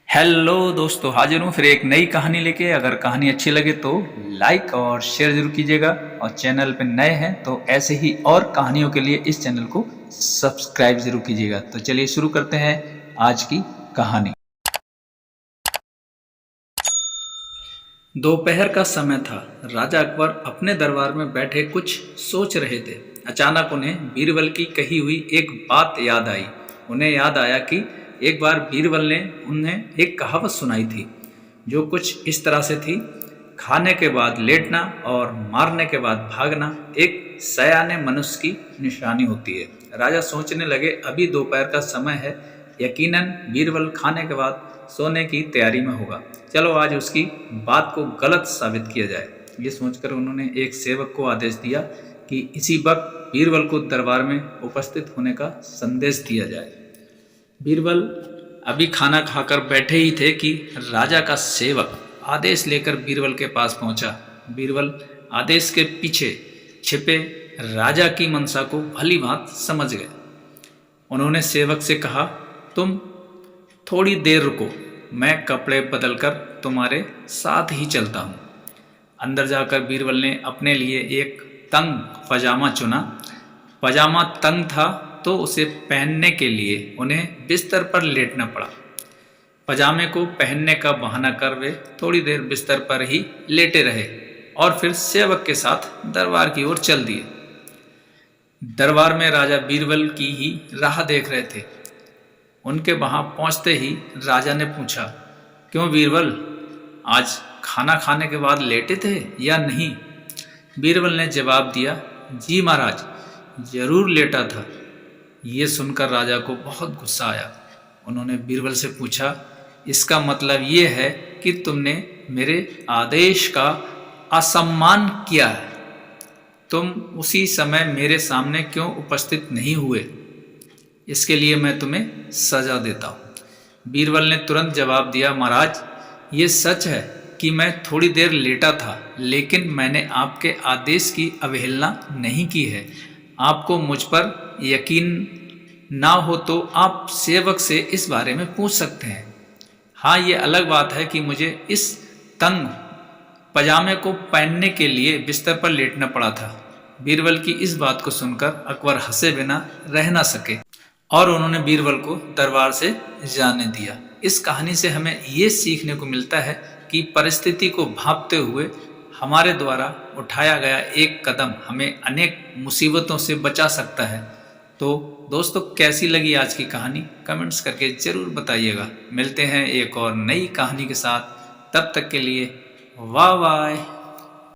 Hello दोस्तों, हाजिर हूँ फिर एक नई कहानी लेके। अगर कहानी अच्छी लगे तो लाइक और शेयर जरूर कीजिएगा, और चैनल पे नए हैं तो ऐसे ही और कहानियों के लिए इस चैनल को सब्सक्राइब जरूर कीजिएगा। तो चलिए शुरू करते हैं आज की कहानी। दोपहर का समय था। राजा अकबर अपने दरबार में बैठे कुछ सोच रहे थे। अचानक उन्हें बीरबल की कही हुई एक बात याद आई। उन्हें याद आया कि एक बार बीरबल ने उन्हें एक कहावत सुनाई थी, जो कुछ इस तरह से थी: खाने के बाद लेटना और मारने के बाद भागना एक सयाने मनुष्य की निशानी होती है। राजा सोचने लगे, अभी दोपहर का समय है, यकीनन बीरबल खाने के बाद सोने की तैयारी में होगा। चलो आज उसकी बात को गलत साबित किया जाए। ये सोचकर उन्होंने एक सेवक को आदेश दिया कि इसी वक्त बीरबल को दरबार में उपस्थित होने का संदेश दिया जाए। बीरबल अभी खाना खाकर बैठे ही थे कि राजा का सेवक आदेश लेकर बीरबल के पास पहुंचा। बीरबल आदेश के पीछे छिपे राजा की मंशा को भली भांति समझ गए। उन्होंने सेवक से कहा, तुम थोड़ी देर रुको, मैं कपड़े बदलकर तुम्हारे साथ ही चलता हूँ। अंदर जाकर बीरबल ने अपने लिए एक तंग पजामा चुना। पजामा तंग था तो उसे पहनने के लिए उन्हें बिस्तर पर लेटना पड़ा। पजामे को पहनने का बहाना कर वे थोड़ी देर बिस्तर पर ही लेटे रहे और फिर सेवक के साथ दरबार की ओर चल दिए। दरबार में राजा बीरबल की ही राह देख रहे थे। उनके वहां पहुंचते ही राजा ने पूछा, क्यों बीरबल, आज खाना खाने के बाद लेटे थे या नहीं? बीरबल ने जवाब दिया, जी महाराज, जरूर लेटा था। ये सुनकर राजा को बहुत गुस्सा आया। उन्होंने बीरबल से पूछा, इसका मतलब ये है कि तुमने मेरे आदेश का असम्मान किया है। तुम उसी समय मेरे सामने क्यों उपस्थित नहीं हुए? इसके लिए मैं तुम्हें सजा देता हूँ। बीरबल ने तुरंत जवाब दिया, महाराज, ये सच है कि मैं थोड़ी देर लेटा था, लेकिन मैंने आपके आदेश की अवहेलना नहीं की है। आपको मुझ पर यकीन ना हो तो आप सेवक से इस बारे में पूछ सकते हैं। हाँ, ये अलग बात है कि मुझे इस तंग पजामे को पहनने के लिए बिस्तर पर लेटना पड़ा था। बीरबल की इस बात को सुनकर अकबर हंसे बिना रह ना सके और उन्होंने बीरबल को दरबार से जाने दिया। इस कहानी से हमें ये सीखने को मिलता है कि परिस्थिति को भांपते हुए हमारे द्वारा उठाया गया एक कदम हमें अनेक मुसीबतों से बचा सकता है। तो दोस्तों, कैसी लगी आज की कहानी कमेंट्स करके ज़रूर बताइएगा। मिलते हैं एक और नई कहानी के साथ, तब तक के लिए बाय बाय।